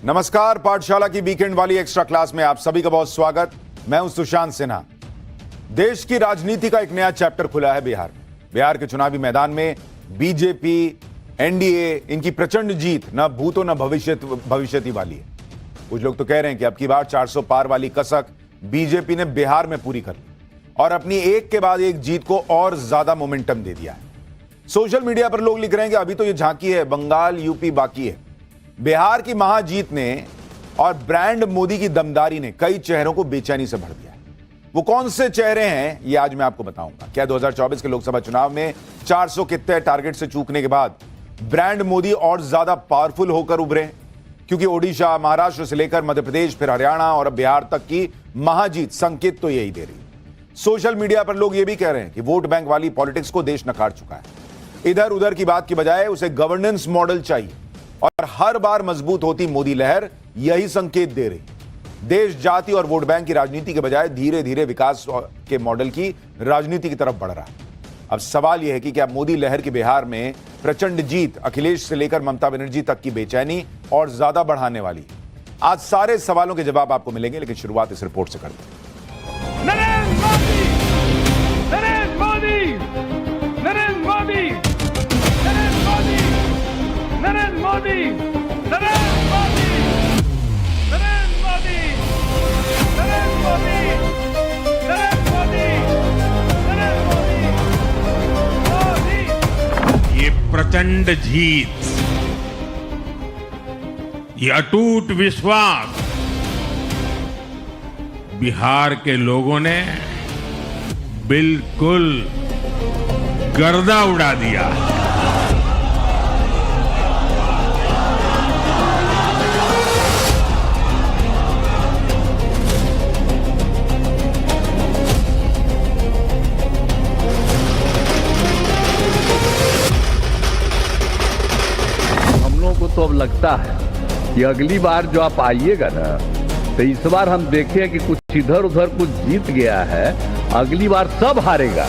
नमस्कार, पाठशाला की वीकेंड वाली एक्स्ट्रा क्लास में आप सभी का बहुत स्वागत। मैं हूं सुशांत सिन्हा। देश की राजनीति का एक नया चैप्टर खुला है बिहार में। बिहार के चुनावी मैदान में बीजेपी, एनडीए, इनकी प्रचंड जीत न भूतो न भविष्यति वाली है। कुछ लोग तो कह रहे हैं कि अब की बार 400 पार वाली कसक बीजेपी ने बिहार में पूरी कर ली और अपनी एक के बाद एक जीत को और ज्यादा मोमेंटम दे दिया है। सोशल मीडिया पर लोग लिख रहे हैं कि अभी तो ये झांकी है, बंगाल, यूपी बाकी है। बिहार की महाजीत ने और ब्रांड मोदी की दमदारी ने कई चेहरों को बेचैनी से भर दिया है। वो कौन से चेहरे हैं ये आज मैं आपको बताऊंगा। क्या 2024 के लोकसभा चुनाव में 400 के तय टारगेट से चूकने के बाद ब्रांड मोदी और ज्यादा पावरफुल होकर उभरे? क्योंकि ओडिशा, महाराष्ट्र से लेकर मध्य प्रदेश, फिर हरियाणा और अब बिहार तक की महाजीत संकेत तो यही दे रही है। सोशल मीडिया पर लोग ये भी कह रहे हैं कि वोट बैंक वाली पॉलिटिक्स को देश नकार चुका है। इधर उधर की बात की बजाय उसे गवर्नेंस मॉडल चाहिए और हर बार मजबूत होती मोदी लहर यही संकेत दे रही। देश जाति और वोट बैंक की राजनीति के बजाय धीरे धीरे विकास के मॉडल की राजनीति की तरफ बढ़ रहा है। अब सवाल यह है कि क्या मोदी लहर की बिहार में प्रचंड जीत अखिलेश से लेकर ममता बनर्जी तक की बेचैनी और ज्यादा बढ़ाने वाली? आज सारे सवालों के जवाब आपको मिलेंगे, लेकिन शुरुआत इस रिपोर्ट से करते हैं। नरेंद्र मोदी, नरेंद्र मोदी, नरेंद्र मोदी, नरेंद्र मोदी, नरेंद्र मोदी, नरेंद्र मोदी, नरेंद्र मोदी, नरेंद्र मोदी, नरेंद्र मोदी, नरेंद्र मोदी। ये प्रचंड जीत, ये अटूट विश्वास बिहार के लोगों ने बिल्कुल गर्दा उड़ा दिया। हम लोगों को तो अब लगता है कि अगली बार जो आप आइएगा ना, तो इस बार हम देखें कि कुछ इधर उधर कुछ जीत गया है, अगली बार सब हारेगा।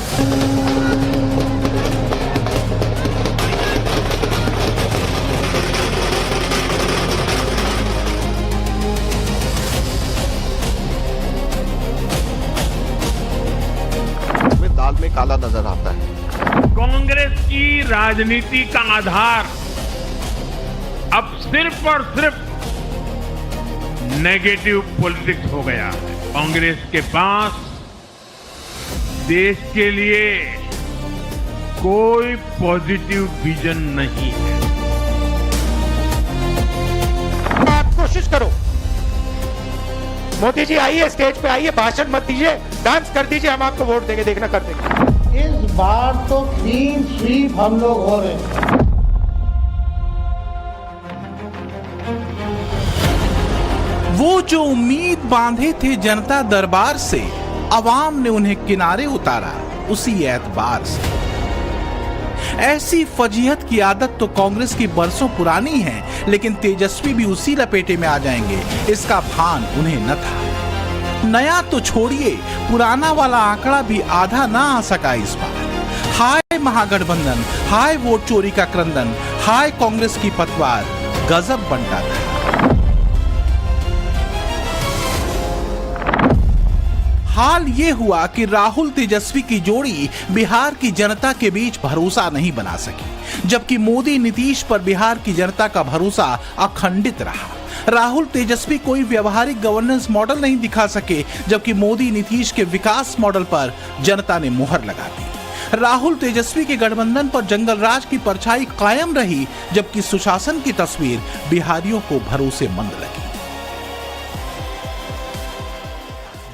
दाल में काला नजर आता है। कांग्रेस की राजनीति का आधार अब सिर्फ और सिर्फ नेगेटिव पॉलिटिक्स हो गया है। कांग्रेस के पास देश के लिए कोई पॉजिटिव विजन नहीं है। आप कोशिश करो, मोदी जी आइए, स्टेज पे आइए, भाषण मत दीजिए, डांस कर दीजिए, हम आपको वोट देंगे, देखना कर देंगे। इस बार तो क्लीन स्वीप हम लोग हो रहे हैं। वो जो उम्मीद बांधे थे जनता दरबार से, अवाम ने उन्हें किनारे उतारा उसी एतबार से। ऐसी फजीहत की आदत तो कांग्रेस की बरसों पुरानी है, लेकिन तेजस्वी भी उसी लपेटे में आ जाएंगे, इसका भान उन्हें न था। नया तो छोड़िए, पुराना वाला आंकड़ा भी आधा ना आ सका इस बार। हाय महागठबंधन, हाय वोट चोरी का क्रंदन, हाय कांग्रेस की पतवार, गजब बनता था। हाल ये हुआ कि राहुल तेजस्वी की जोड़ी बिहार की जनता के बीच भरोसा नहीं बना सकी, जबकि मोदी नीतीश पर बिहार की जनता का भरोसा अखंडित रहा। राहुल तेजस्वी कोई व्यवहारिक गवर्नेंस मॉडल नहीं दिखा सके, जबकि मोदी नीतीश के विकास मॉडल पर जनता ने मुहर लगा दी। राहुल तेजस्वी के गठबंधन पर जंगल राज की परछाई कायम रही, जबकि सुशासन की तस्वीर बिहारियों को भरोसेमंद लगी।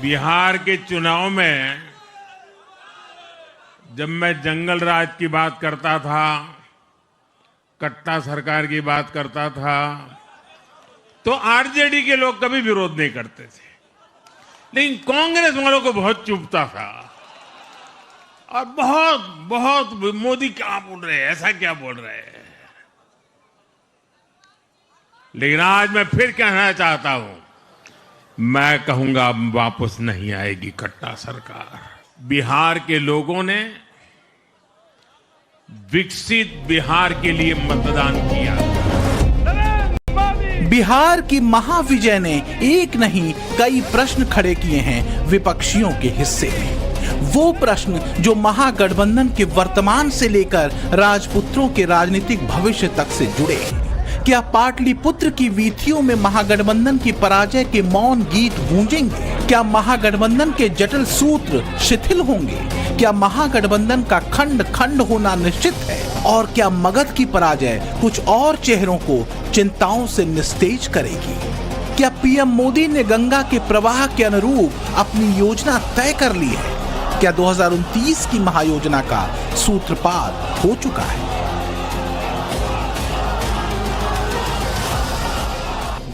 बिहार के चुनाव में जब मैं जंगल राज की बात करता था, कट्टा सरकार की बात करता था, तो आरजेडी के लोग कभी विरोध नहीं करते थे, लेकिन कांग्रेस वालों को बहुत चुभता था और बहुत मोदी क्या बोल रहे हैं, ऐसा क्या बोल रहे हैं। लेकिन आज मैं फिर कहना चाहता हूं, मैं कहूंगा वापस नहीं आएगी कट्टा सरकार। बिहार के लोगों ने विकसित बिहार के लिए मतदान किया। बिहार की महाविजय ने एक नहीं कई प्रश्न खड़े किए हैं विपक्षियों के हिस्से में। वो प्रश्न जो महागठबंधन के वर्तमान से लेकर राजपुत्रों के राजनीतिक भविष्य तक से जुड़े हैं। क्या पाटलिपुत्र की वीथियों में महागठबंधन की पराजय के मौन गीत गूंजेंगे? क्या महागठबंधन के जटिल सूत्र शिथिल होंगे? क्या महागठबंधन का खंड खंड होना निश्चित है? और क्या मगध की पराजय कुछ और चेहरों को चिंताओं से निस्तेज करेगी? क्या पीएम मोदी ने गंगा के प्रवाह के अनुरूप अपनी योजना तय कर ली है? क्या 2029 की महायोजना का सूत्रपात हो चुका है?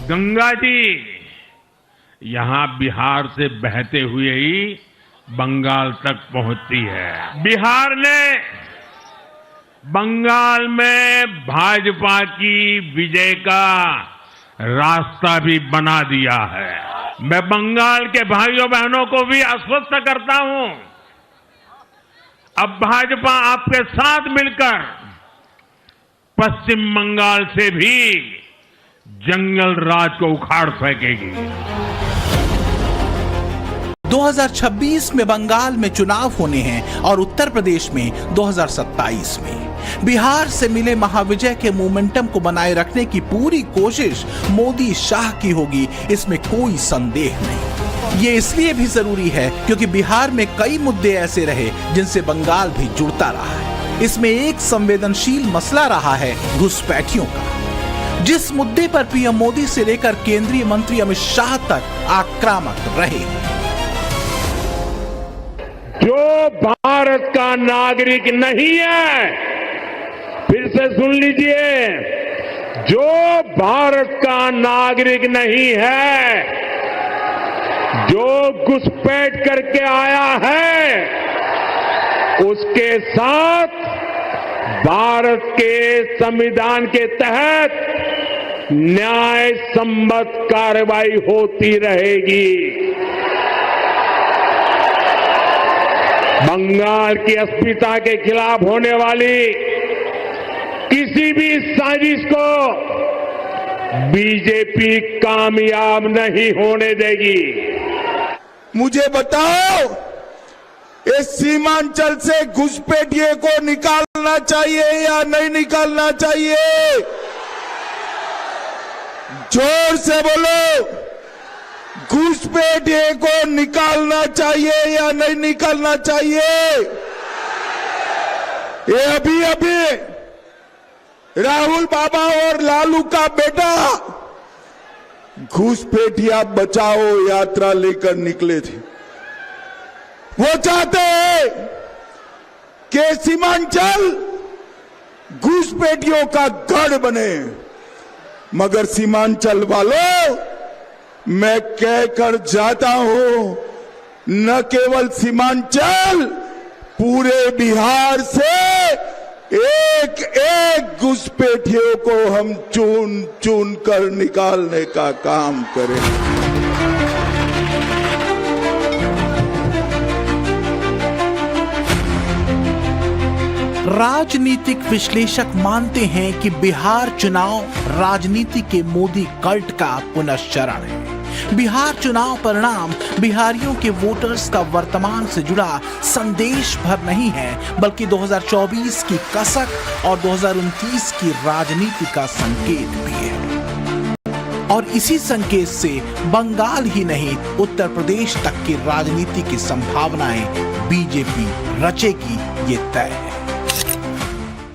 गंगा जी यहां बिहार से बहते हुए ही बंगाल तक पहुंचती है। बिहार ने बंगाल में भाजपा की विजय का रास्ता भी बना दिया है। मैं बंगाल के भाइयों बहनों को भी आश्वस्त करता हूं, अब भाजपा आपके साथ मिलकर पश्चिम बंगाल से भी जंगल राज को उखाड़ फेंकेगी। 2026 में बंगाल में चुनाव होने हैं और उत्तर प्रदेश में 2027 में। बिहार से मिले महाविजय के मोमेंटम को बनाए रखने की पूरी कोशिश मोदी शाह की होगी, इसमें कोई संदेह नहीं। ये इसलिए भी जरूरी है क्योंकि बिहार में कई मुद्दे ऐसे रहे जिनसे बंगाल भी जुड़ता रहा है। इसमें एक संवेदनशील मसला रहा है घुसपैठियों का, जिस मुद्दे पर पीएम मोदी से लेकर केंद्रीय मंत्री अमित शाह तक आक्रामक रहे। जो भारत का नागरिक नहीं है, फिर से सुन लीजिए, जो भारत का नागरिक नहीं है, जो घुसपैठ करके आया है, उसके साथ भारत के संविधान के तहत न्याय सम्मत कार्रवाई होती रहेगी। बंगाल की अस्मिता के खिलाफ होने वाली किसी भी साजिश को बीजेपी कामयाब नहीं होने देगी। मुझे बताओ, इस सीमांचल से घुसपैठिए को निकालना चाहिए या नहीं निकालना चाहिए? जोर से बोलो, घुसपैठिए को निकालना चाहिए या नहीं निकालना चाहिए? ये अभी राहुल बाबा और लालू का बेटा घुसपैठिया बचाओ यात्रा लेकर निकले थे। वो चाहते हैं कि सीमांचल घुसपैठियों का गढ़ बने, मगर सीमांचल वालों, मैं कहकर जाता हूं, न केवल सीमांचल, पूरे बिहार से एक एक घुसपैठियों को हम चुन चुन कर निकालने का काम करें। राजनीतिक विश्लेषक मानते हैं कि बिहार चुनाव राजनीति के मोदी कल्ट का पुनश्चरण है। बिहार चुनाव परिणाम बिहारियों के वोटर्स का वर्तमान से जुड़ा संदेश भर नहीं है, बल्कि 2024 की कसक और 2029 की राजनीति का संकेत भी है। और इसी संकेत से बंगाल ही नहीं, उत्तर प्रदेश तक की राजनीति की संभावनाएं बीजेपी रचेगी, ये तय है।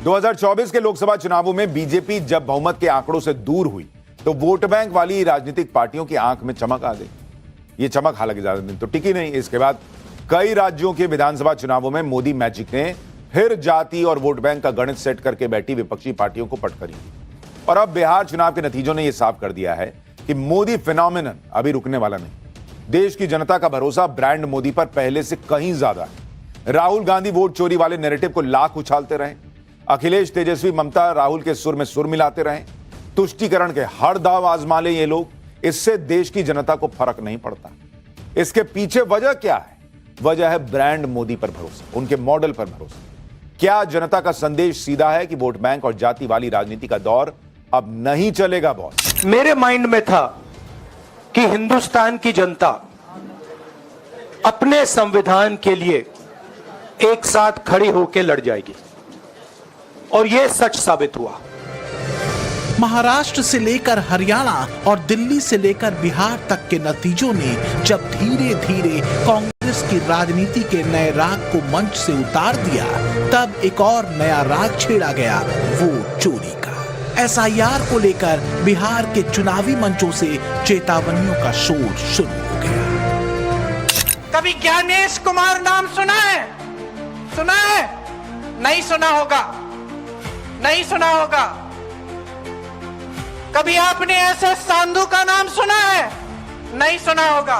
2024 के लोकसभा चुनावों में बीजेपी जब बहुमत के आंकड़ों से दूर हुई तो वोट बैंक वाली राजनीतिक पार्टियों की आंख में चमक आ गई। ये चमक हालांकि ज्यादा दिन तो टिकी नहीं। इसके बाद कई राज्यों के विधानसभा चुनावों में मोदी मैजिक ने फिर जाति और वोट बैंक का गणित सेट करके बैठी विपक्षी पार्टियों को पटखनी दी। और अब बिहार चुनाव के नतीजों ने यह साफ कर दिया है कि मोदी फिनोमिनन अभी रुकने वाला नहीं। देश की जनता का भरोसा ब्रांड मोदी पर पहले से कहीं ज्यादा है। राहुल गांधी वोट चोरी वाले नैरेटिव को लाख उछालते रहे, अखिलेश, तेजस्वी, ममता राहुल के सुर में सुर मिलाते रहे, तुष्टीकरण के हर दाव आजमा ले ये लोग, इससे देश की जनता को फर्क नहीं पड़ता। इसके पीछे वजह क्या है? वजह है ब्रांड मोदी पर भरोसा, उनके मॉडल पर भरोसा। क्या जनता का संदेश सीधा है कि वोट बैंक और जाति वाली राजनीति का दौर अब नहीं चलेगा बॉस। मेरे माइंड में था कि हिंदुस्तान की जनता अपने संविधान के लिए एक साथ खड़ी होकर लड़ जाएगी और यह सच साबित हुआ। महाराष्ट्र से लेकर हरियाणा और दिल्ली से लेकर बिहार तक के नतीजों ने जब धीरे धीरे कांग्रेस की राजनीति के नए राग को मंच से उतार दिया, तब एक और नया राग छेड़ा गया, वोट चोरी का। एसआईआर को लेकर बिहार के चुनावी मंचों से चेतावनियों का शोर शुरू हो गया। कभी ज्ञानेश कुमार नाम सुना है? सुना है? नहीं सुना होगा, नहीं सुना होगा। कभी आपने एसएस सांधू का नाम सुना है? नहीं सुना होगा।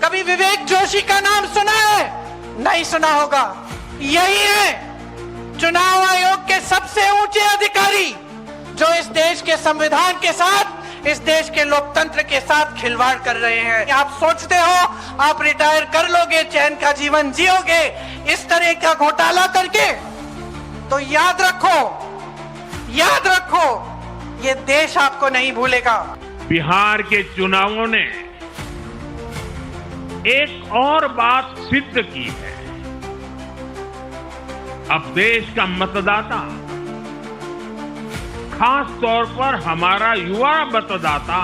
कभी विवेक जोशी का नाम सुना है? नहीं सुना होगा। यही है चुनाव आयोग के सबसे ऊंचे अधिकारी जो इस देश के संविधान के साथ, इस देश के लोकतंत्र के साथ खिलवाड़ कर रहे हैं। आप सोचते हो आप रिटायर कर लोगे, चैन का जीवन जियोगे इस तरह का घोटाला करके? तो याद रखो, याद रखो, ये देश आपको नहीं भूलेगा। बिहार के चुनावों ने एक और बात सिद्ध की है। अब देश का मतदाता, खास तौर पर हमारा युवा मतदाता,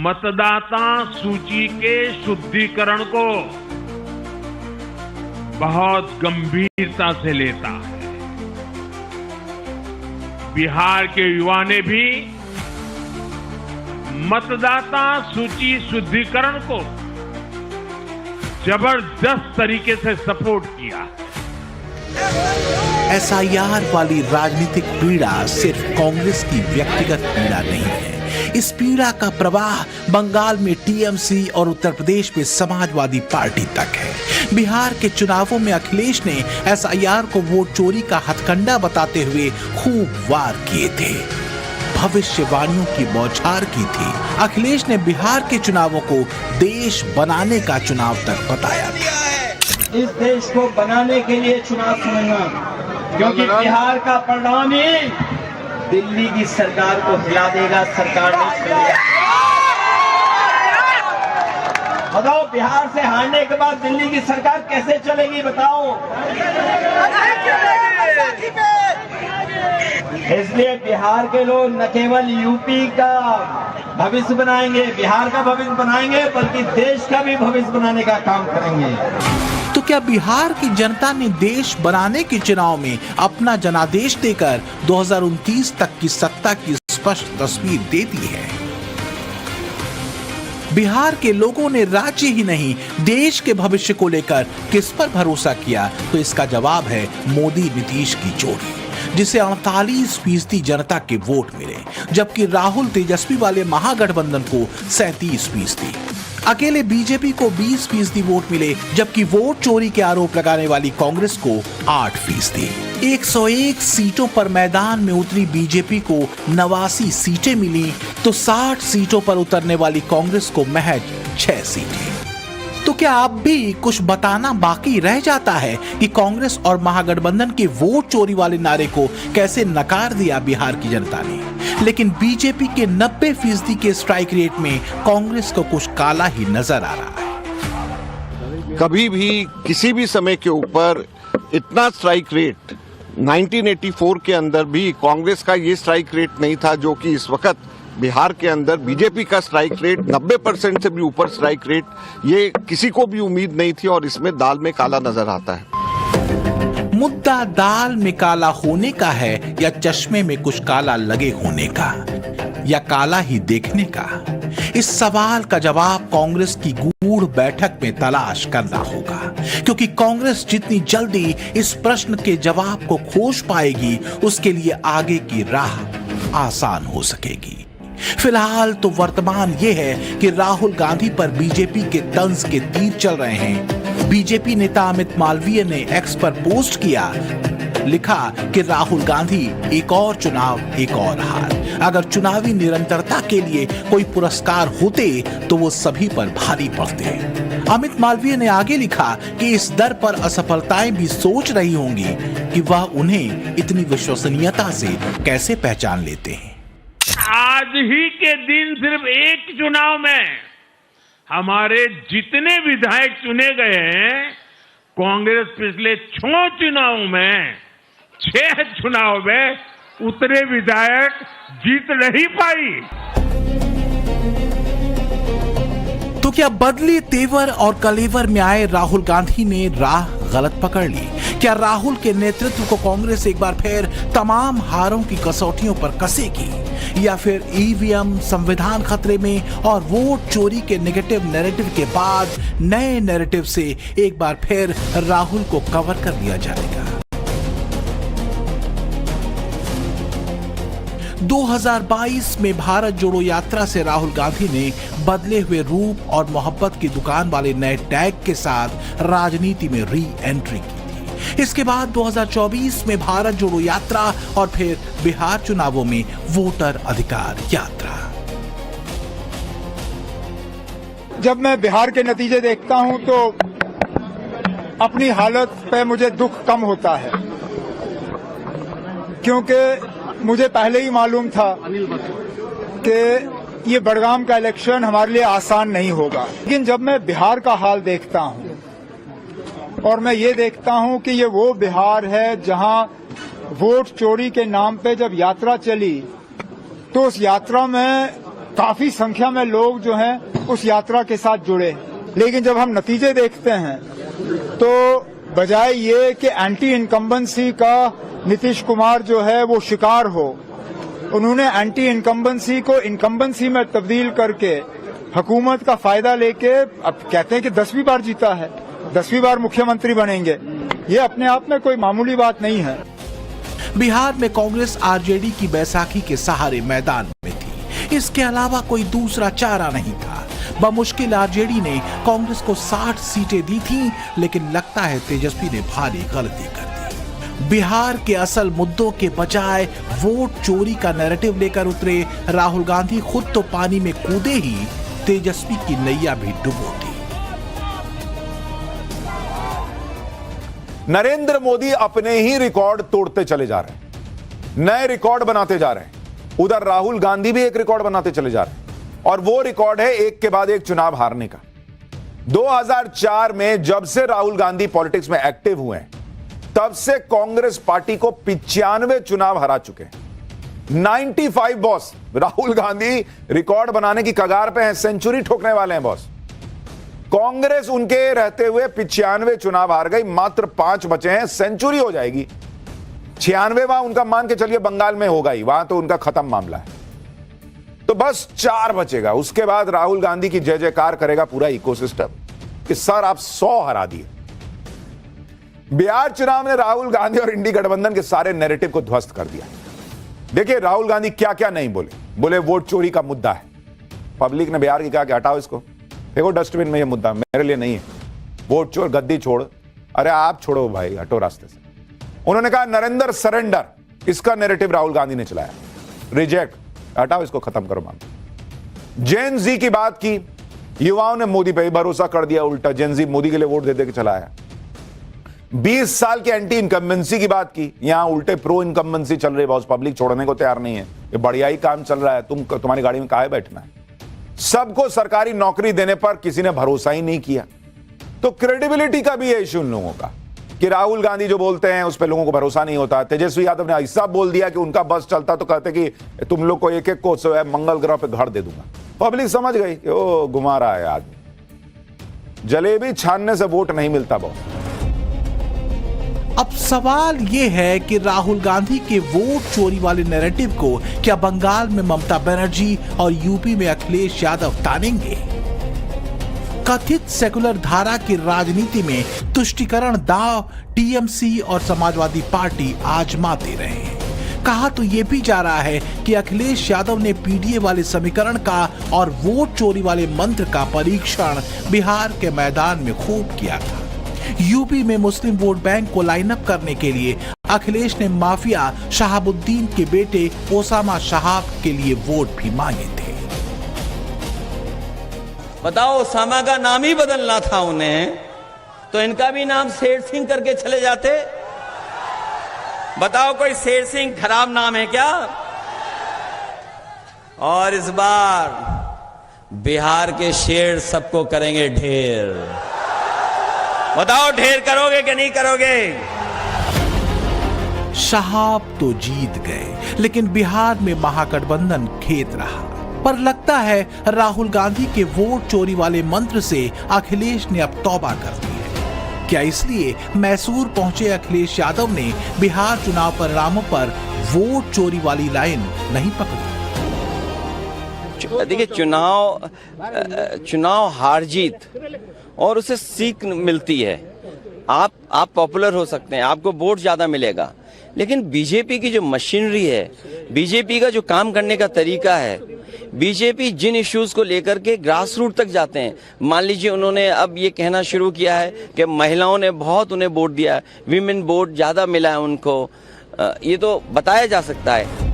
मतदाता सूची के शुद्धिकरण को बहुत गंभीरता से लेता है। बिहार के युवा ने भी मतदाता सूची शुद्धिकरण को जबरदस्त तरीके से सपोर्ट किया। एसआईआर वाली राजनीतिक पीड़ा सिर्फ कांग्रेस की व्यक्तिगत पीड़ा नहीं है। इस पीड़ा का प्रवाह बंगाल में टीएमसी और उत्तर प्रदेश में समाजवादी पार्टी तक है। बिहार के चुनावों में अखिलेश ने एसआईआर को वोट चोरी का हथकंडा बताते हुए खूब वार किए थे, भविष्यवाणियों की बौछार की थी। अखिलेश ने बिहार के चुनावों को देश बनाने का चुनाव तक बताया था। इस देश को बनाने के लिए चुनाव समझना, क्योंकि बिहार का परिणाम ही दिल्ली की सरकार को हिला देगा। सरकार नहीं चलेगा। बताओ, बिहार से हारने के बाद दिल्ली की सरकार कैसे चलेगी? बताओ। इसलिए बिहार के लोग न केवल यूपी का भविष्य बनाएंगे, बिहार का भविष्य बनाएंगे, बल्कि देश का भी भविष्य बनाने का काम करेंगे। तो क्या बिहार की जनता ने देश बनाने के चुनाव में अपना जनादेश देकर 2029 तक की सत्ता की स्पष्ट तस्वीर दे दी है? बिहार के लोगों ने राज्य ही नहीं देश के भविष्य को लेकर किस पर भरोसा किया? तो इसका जवाब है मोदी नीतीश की जोड़ी, जिसे 48% जनता के वोट मिले, जबकि राहुल तेजस्वी वाले महागठबंधन को 37%। अकेले बीजेपी को 20% वोट मिले, जबकि वोट चोरी के आरोप लगाने वाली कांग्रेस को 8%। 101 सीटों पर मैदान में उतरी बीजेपी को 89 सीटें मिली, तो 60 सीटों पर उतरने वाली कांग्रेस को महज 6 सीटें। तो क्या अब भी कुछ बताना बाकी रह जाता है कि कांग्रेस और महागठबंधन के वोट चोरी वाले नारे को कैसे नकार दिया बिहार की जनता ने? लेकिन बीजेपी के 90% के स्ट्राइक रेट में कांग्रेस को कुछ काला ही नजर आ रहा है। कभी भी किसी भी समय के ऊपर इतना स्ट्राइक रेट 1984 के अंदर भी कांग्रेस का ये स्ट्राइक रेट नहीं था जो कि इस वक्त बिहार के अंदर बीजेपी का स्ट्राइक रेट 90% से भी ऊपर स्ट्राइक रेट, ये किसी को भी उम्मीद नहीं थी और इसमें दाल में काला नजर आता है। मुद्दा दाल में काला होने का है या चश्मे में कुछ काला लगे होने का, या काला ही देखने का? इस सवाल का जवाब कांग्रेस की गूढ़ बैठक में तलाश करना होगा, क्योंकि कांग्रेस जितनी जल्दी इस प्रश्न के जवाब को खोज पाएगी, उसके लिए आगे की राह आसान हो सकेगी। फिलहाल तो वर्तमान ये है कि राहुल गांधी पर बीजेपी के तंज के तीर चल रहे हैं। बीजेपी नेता अमित मालवीय ने एक्स पर पोस्ट किया, लिखा कि राहुल गांधी एक और चुनाव एक और हार। अगर चुनावी निरंतरता के लिए कोई पुरस्कार होते तो वो सभी पर भारी पड़ते। अमित मालवीय ने आगे लिखा कि इस दर पर असफलताएं भी सोच रही होंगी कि वह उन्हें इतनी विश्वसनीयता से कैसे पहचान लेते हैं। आज ही के दिन सिर्फ एक चुनाव में हमारे जितने विधायक चुने गए हैं, कांग्रेस पिछले 6 चुनावों में 6 चुनाव में उतने विधायक जीत नहीं पाई। तो क्या बदले तेवर और कलेवर में आए राहुल गांधी ने राह गलत पकड़ ली? क्या राहुल के नेतृत्व को कांग्रेस एक बार फिर तमाम हारों की कसौटियों पर कसेगी, या फिर ईवीएम, संविधान खतरे में और वोट चोरी के नेगेटिव नैरेटिव के बाद नए नैरेटिव से एक बार फिर राहुल को कवर कर दिया जाएगा? 2022 में भारत जोड़ो यात्रा से राहुल गांधी ने बदले हुए रूप और मोहब्बत की दुकान वाले नए टैग के साथ राजनीति में री एंट्री की थी। इसके बाद 2024 में भारत जोड़ो यात्रा और फिर बिहार चुनावों में वोटर अधिकार यात्रा। जब मैं बिहार के नतीजे देखता हूं तो अपनी हालत पे मुझे दुख कम होता है, क्योंकि मुझे पहले ही मालूम था कि ये बड़गाम का इलेक्शन हमारे लिए आसान नहीं होगा। लेकिन जब मैं बिहार का हाल देखता हूं और मैं ये देखता हूं कि ये वो बिहार है जहां वोट चोरी के नाम पे जब यात्रा चली तो उस यात्रा में काफी संख्या में लोग जो हैं उस यात्रा के साथ जुड़े। लेकिन जब हम नतीजे देखते हैं तो बजाय ये कि एंटी इनकम्बेंसी का नीतीश कुमार जो है वो शिकार हो, उन्होंने एंटी इनकम्बेंसी को इनकम्बेंसी में तब्दील करके हुकूमत का फायदा लेके अब कहते हैं कि 10वीं बार जीता है, 10वीं बार मुख्यमंत्री बनेंगे। ये अपने आप में कोई मामूली बात नहीं है। बिहार में कांग्रेस आरजेडी की बैसाखी के सहारे मैदान में थी। इसके अलावा कोई दूसरा चारा नहीं था। बमुश्किल आरजेडी ने कांग्रेस को 60 सीटें दी थीं, लेकिन लगता है तेजस्वी ने भारी गलती कर दी। बिहार के असल मुद्दों के बजाय वोट चोरी का नैरेटिव लेकर उतरे राहुल गांधी खुद तो पानी में कूदे ही तेजस्वी की नैया भी डुबो दी। नरेंद्र मोदी अपने ही रिकॉर्ड तोड़ते चले जा रहे हैं, नए रिकॉर्ड बनाते जा रहे हैं। उधर राहुल गांधी भी एक रिकॉर्ड बनाते चले जा रहे हैं, और वो रिकॉर्ड है एक के बाद एक चुनाव हारने का। 2004 में जब से राहुल गांधी पॉलिटिक्स में एक्टिव हुए हैं, तब से कांग्रेस पार्टी को 95 चुनाव हरा चुके हैं। 95 बॉस। राहुल गांधी रिकॉर्ड बनाने की कगार पे हैं, सेंचुरी ठोकने वाले हैं बॉस। कांग्रेस उनके रहते हुए 95 चुनाव हार गई, मात्र 5 बचे हैं, सेंचुरी हो जाएगी। 96वां उनका मान के चलिए बंगाल में होगा ही, वहां तो उनका खत्म मामला है। तो बस 4 बचेगा। उसके बाद राहुल गांधी की जय जयकार करेगा पूरा इकोसिस्टम कि सर आप 100 हरा दिए। बिहार चुनाव ने राहुल गांधी और इंडी गठबंधन के सारे नैरेटिव को ध्वस्त कर दिया। देखिए राहुल गांधी क्या क्या नहीं बोले वोट चोरी का मुद्दा है। पब्लिक ने बिहार की कहा कि हटाओ इसको, फेंको डस्टबिन में, ये मुद्दा मेरे लिए नहीं है। वोट चोर, गद्दी छोड़, अरे आप छोड़ो भाई, हटो रास्ते से। उन्होंने कहा नरेंद्र सरेंडर, इसका नैरेटिव राहुल गांधी ने चलाया, रिजेक्ट, हटाओ इसको, खत्म करो मामला। जेन जी की बात की, युवाओं ने मोदी पे ही भरोसा कर दिया, उल्टा जेन जी मोदी के लिए वोट दे दे के चलाया। 20 साल की एंटी इनकम्बेंसी की बात की, यहां उल्टे प्रो इनकम्बेंसी चल रही, बहुत पब्लिक छोड़ने को तैयार नहीं है, ये बढ़िया ही काम चल रहा है, तुम्हारी गाड़ी में काहे बैठना है। सबको सरकारी नौकरी देने पर किसी ने भरोसा ही नहीं किया। तो क्रेडिबिलिटी का भी है इश्यू उन लोगों का कि राहुल गांधी जो बोलते हैं उस पर लोगों को भरोसा नहीं होता। तेजस्वी यादव ने ऐसा बोल दिया कि उनका बस चलता तो कहते कि तुम लोग को एक एक को मंगल ग्रह पे घर दे दूंगा। पब्लिक समझ गई कि ओ घुमा रहा है आदमी, जलेबी छानने से वोट नहीं मिलता बहुत। अब सवाल यह है कि राहुल गांधी के वोट चोरी वाले नैरेटिव को क्या बंगाल में ममता बनर्जी और यूपी में अखिलेश यादव तानेंगे? कथित सेकुलर धारा की राजनीति में तुष्टीकरण दांव टीएमसी और समाजवादी पार्टी आजमाते रहे हैं। कहा तो यह भी जा रहा है कि अखिलेश यादव ने पीडीए वाले समीकरण का और वोट चोरी वाले मंत्र का परीक्षण बिहार के मैदान में खूब किया था। यूपी में मुस्लिम वोट बैंक को लाइन अप करने के लिए अखिलेश ने माफिया शहाबुद्दीन के बेटे ओसामा शहाब के लिए वोट भी मांगे थे। बताओ, ओसामा का नाम ही बदलना था उन्हें, तो इनका भी नाम शेर सिंह करके चले जाते। बताओ, कोई शेर सिंह खराब नाम है क्या? और इस बार बिहार के शेर सबको करेंगे ढेर। बताओ, ढेर करोगे कि नहीं करोगे? शहाब तो जीत गए, लेकिन बिहार में महागठबंधन खेत रहा। पर लगता है राहुल गांधी के वोट चोरी वाले मंत्र से अखिलेश ने अब तौबा कर दी है। क्या इसलिए मैसूर पहुंचे अखिलेश यादव ने बिहार चुनाव परिणामों पर वोट चोरी वाली लाइन नहीं पकड़ी? देखिए, चुनाव हार जीत और उसे सीख मिलती है। आप पॉपुलर हो सकते हैं, आपको वोट ज्यादा मिलेगा, लेकिन बीजेपी की जो मशीनरी है, बीजेपी का जो काम करने का तरीका है, बीजेपी जिन इश्यूज को लेकर के ग्रास रूट तक जाते हैं। मान लीजिए, उन्होंने अब ये कहना शुरू किया है कि महिलाओं ने बहुत उन्हें वोट दिया है, विमेन वोट ज्यादा मिला है उनको, ये तो बताया जा सकता है।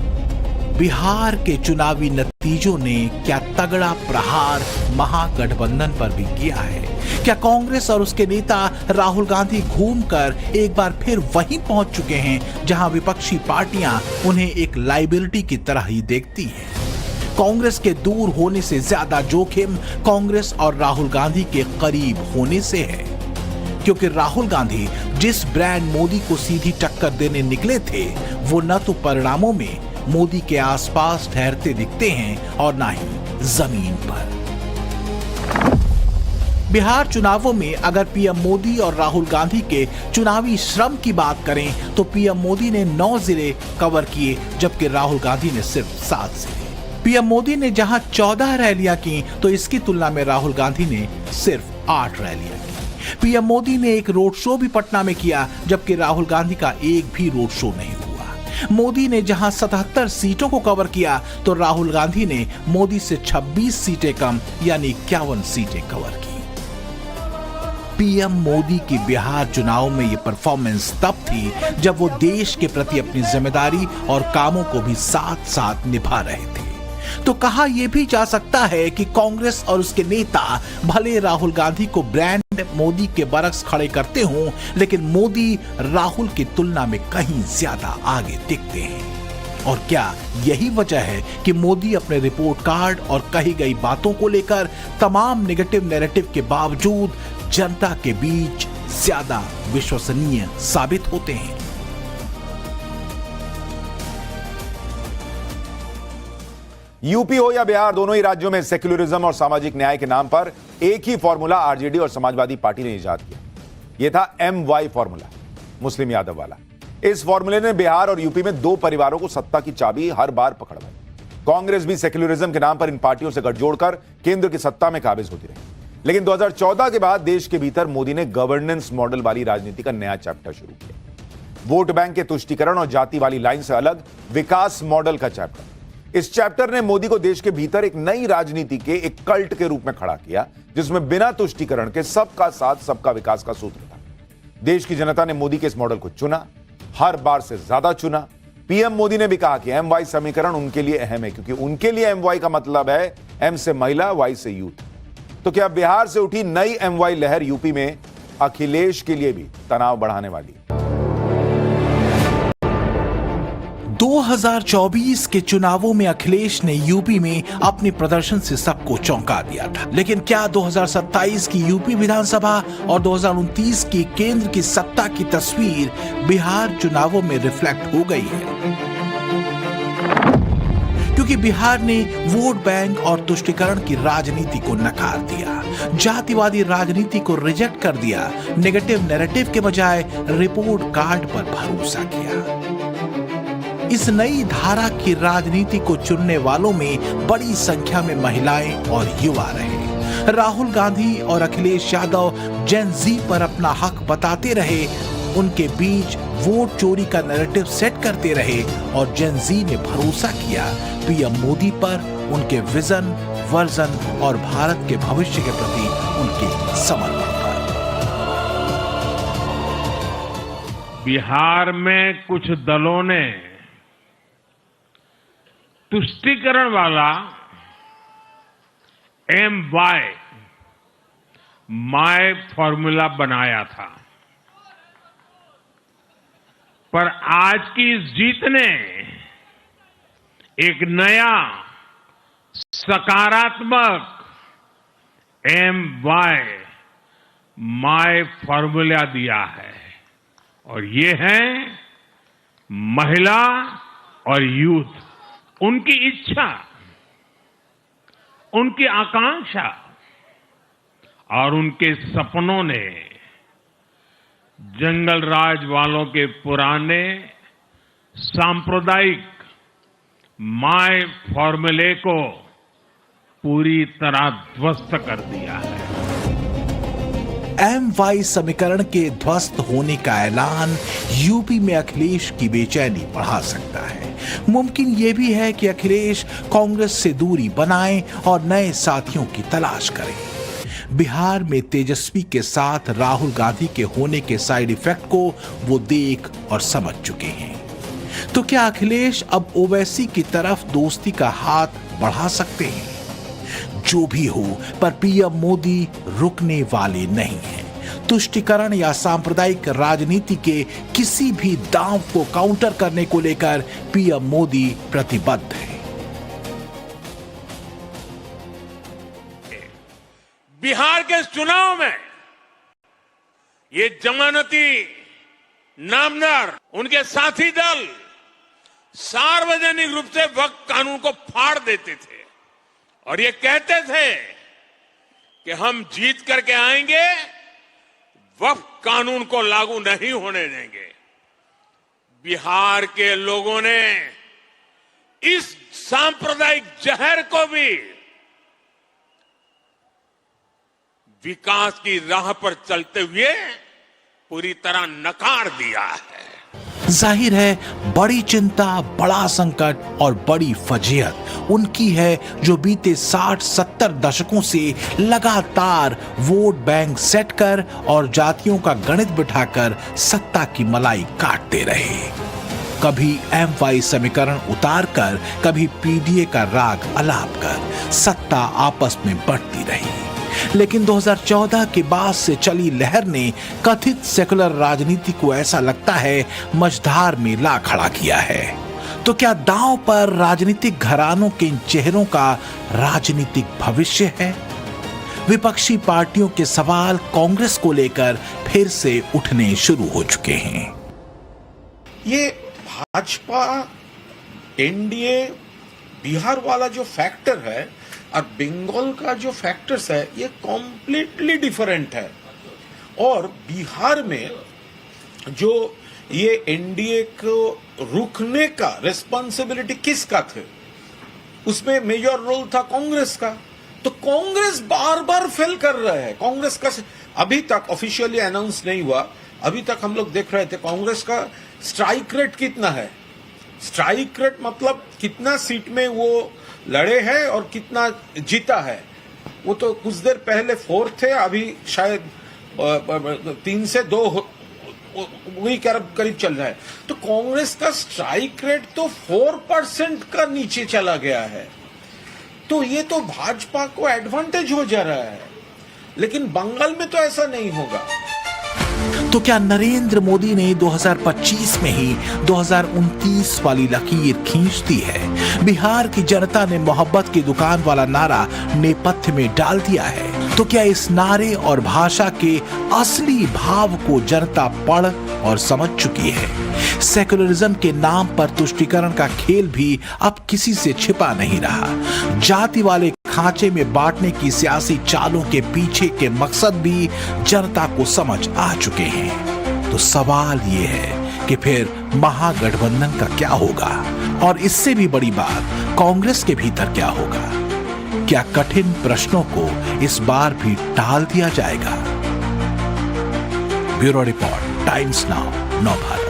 बिहार के चुनावी नतीजों ने क्या तगड़ा प्रहार महागठबंधन पर भी किया है? क्या कांग्रेस और उसके नेता राहुल गांधी घूमकर एक बार फिर वहीं पहुंच चुके हैं जहां विपक्षी पार्टियां उन्हें एक लायबिलिटी की तरह ही देखती हैं? कांग्रेस के दूर होने से ज्यादा जोखिम कांग्रेस और राहुल गांधी के करीब होने से है, क्योंकि राहुल गांधी जिस ब्रांड मोदी को सीधी टक्कर देने निकले थे, वो न तो परिणामों में मोदी के आसपास ठहरते दिखते हैं और ना ही जमीन पर। बिहार चुनावों में अगर पीएम मोदी और राहुल गांधी के चुनावी श्रम की बात करें तो पीएम मोदी ने 9 जिले कवर किए, जबकि राहुल गांधी ने सिर्फ 7 जिले। पीएम मोदी ने जहां 14 रैलियां की तो इसकी तुलना में राहुल गांधी ने सिर्फ 8 रैलियां की। पीएम मोदी ने एक रोड शो भी पटना में किया, जबकि राहुल गांधी का एक भी रोड शो नहीं हुआ। मोदी ने जहां 77 सीटों को कवर किया तो राहुल गांधी ने मोदी से 26 सीटें कम यानी 51 सीटें कवर की। पीएम मोदी की बिहार चुनाव में यह परफॉर्मेंस तब थी जब वो देश के प्रति अपनी जिम्मेदारी और कामों को भी साथ साथ निभा रहे थे। तो कहा यह भी जा सकता है कि कांग्रेस और उसके नेता भले राहुल गांधी को ब्रांड मोदी के बरक्स खड़े करते हों, लेकिन मोदी राहुल की तुलना में कहीं ज्यादा आगे दिखते हैं। और क्या यही वजह है कि मोदी अपने रिपोर्ट कार्ड और कही गई बातों को लेकर तमाम नेगेटिव नैरेटिव के बावजूद जनता के बीच ज्यादा विश्वसनीय साबित होते हैं? यूपी हो या बिहार, दोनों ही राज्यों में सेक्युलरिज्म और सामाजिक न्याय के नाम पर एक ही फॉर्मूला आरजेडी और समाजवादी पार्टी ने इजाद किया। यह था MY फॉर्मूला, मुस्लिम यादव वाला। इस फॉर्मूले ने बिहार और यूपी में 2 परिवारों को सत्ता की चाबी हर बार पकड़वाई। कांग्रेस भी सेक्युलरिज्म के नाम पर इन पार्टियों से गठजोड़ कर केंद्र की सत्ता में काबिज होती रही, लेकिन 2014 के बाद देश के भीतर मोदी ने गवर्नेंस मॉडल वाली राजनीति का नया चैप्टर शुरू किया। वोट बैंक के तुष्टीकरण और जाति वाली लाइन से अलग विकास मॉडल का चैप्टर। इस चैप्टर ने मोदी को देश के भीतर एक नई राजनीति के एक कल्ट के रूप में खड़ा किया, जिसमें बिना तुष्टीकरण के सबका साथ सबका विकास का सूत्र था। देश की जनता ने मोदी के इस मॉडल को चुना, हर बार से ज्यादा चुना। पीएम मोदी ने भी कहा कि MY समीकरण उनके लिए अहम है, क्योंकि उनके लिए MY का मतलब है M से महिला, Y से यूथ। तो क्या बिहार से उठी नई MY लहर यूपी में अखिलेश के लिए भी तनाव बढ़ाने वाली? 2024 के चुनावों में अखिलेश ने यूपी में अपने प्रदर्शन से सबको चौंका दिया था, लेकिन क्या 2027 की यूपी विधानसभा और 2029 की केंद्र की सत्ता की तस्वीर बिहार चुनावों में रिफ्लेक्ट हो गई है? क्योंकि बिहार ने वोट बैंक और तुष्टीकरण की राजनीति को नकार दिया, जातिवादी राजनीति को रिजेक्ट कर दिया, नेगेटिव नैरेटिव के बजाय रिपोर्ट कार्ड पर भरोसा किया। इस नई धारा की राजनीति को चुनने वालों में बड़ी संख्या में महिलाएं और युवा रहे। राहुल गांधी और अखिलेश यादव जेन जी पर अपना हक बताते रहे, उनके बीच वोट चोरी का नैरेटिव सेट करते रहे और जेन जी ने भरोसा किया पीएम मोदी पर, उनके विजन, वर्जन और भारत के भविष्य के प्रति उनके समर्पण पर। बिहार में कुछ दलों ने तुष्टीकरण वाला MY माय फॉर्मूला बनाया था, पर आज की इस जीत ने एक नया सकारात्मक MY माय फॉर्मूला दिया है, और ये है महिला और यूथ। उनकी इच्छा, उनकी आकांक्षा और उनके सपनों ने जंगल राज वालों के पुराने सांप्रदायिक माय फॉर्मूले को पूरी तरह ध्वस्त कर दिया है। MY समीकरण के ध्वस्त होने का ऐलान यूपी में अखिलेश की बेचैनी बढ़ा सकता है। मुमकिन यह भी है कि अखिलेश कांग्रेस से दूरी बनाएं और नए साथियों की तलाश करें। बिहार में तेजस्वी के साथ राहुल गांधी के होने के साइड इफेक्ट को वो देख और समझ चुके हैं। तो क्या अखिलेश अब ओवैसी की तरफ दोस्ती का हाथ बढ़ा सकते हैं? जो भी हो, पर पीएम मोदी रुकने वाले नहीं हैं। तुष्टीकरण या सांप्रदायिक राजनीति के किसी भी दांव को काउंटर करने को लेकर पीएम मोदी प्रतिबद्ध है। बिहार के चुनाव में ये जमानती नामदार, उनके साथी दल सार्वजनिक रूप से वक्फ कानून को फाड़ देते थे और ये कहते थे कि हम जीत करके आएंगे, वक्फ कानून को लागू नहीं होने देंगे। बिहार के लोगों ने इस सांप्रदायिक जहर को भी विकास की राह पर चलते हुए पूरी तरह नकार दिया है। जाहिर है बड़ी चिंता, बड़ा संकट और बड़ी फजीहत उनकी है जो बीते 60-70 दशकों से लगातार वोट बैंक सेट कर और जातियों का गणित बिठाकर सत्ता की मलाई काटते रहे। कभी MY समीकरण उतारकर, कभी PDA का राग अलाप कर सत्ता आपस में बढ़ती रही। लेकिन 2014 के बाद से चली लहर ने कथित सेकुलर राजनीति को ऐसा लगता है मझधार में ला खड़ा किया है। तो क्या दांव पर राजनीतिक घरानों के इन चेहरों का राजनीतिक भविष्य है? विपक्षी पार्टियों के सवाल कांग्रेस को लेकर फिर से उठने शुरू हो चुके हैं। ये भाजपा NDA बिहार वाला जो फैक्टर है और बंगाल का जो फैक्टर्स है, ये कॉम्प्लीटली डिफरेंट है। और बिहार में जो ये NDA को रुकने का रिस्पॉन्सिबिलिटी किसका थे, उसमें मेजर रोल था कांग्रेस का। तो कांग्रेस बार बार फेल कर रहा है। कांग्रेस का अभी तक ऑफिशियली अनाउंस नहीं हुआ, अभी तक हम लोग देख रहे थे कांग्रेस का स्ट्राइक रेट कितना है। स्ट्राइक रेट मतलब कितना सीट में वो लड़े हैं और कितना जीता है। वो तो कुछ देर पहले 4 थे, अभी शायद 3 से 2 वही करीब चल रहा है। तो कांग्रेस का स्ट्राइक रेट तो 4% का नीचे चला गया है। तो ये तो भाजपा को एडवांटेज हो जा रहा है, लेकिन बंगाल में तो ऐसा नहीं होगा। तो क्या नरेंद्र मोदी ने 2025 में ही 2029 वाली लकीर खींच दी है? बिहार की जनता ने मोहब्बत की दुकान वाला नारा नेपथ्य में डाल दिया है। तो क्या इस नारे और भाषा के असली भाव को जनता पढ़ और समझ चुकी है? सेकुलरिज्म के नाम पर तुष्टीकरण का खेल भी अब किसी से छिपा नहीं रहा। जाति वाले खांचे में बांटने की सियासी चालों के पीछे के मकसद भी जनता को समझ आ चुके हैं। तो सवाल ये है कि फिर महागठबंधन का क्या होगा, और इससे भी बड़ी बात कांग्रेस के भीतर क्या होगा? क्या कठिन प्रश्नों को इस बार भी टाल दिया जाएगा? ब्यूरो रिपोर्ट, टाइम्स नाउ, नव भारत।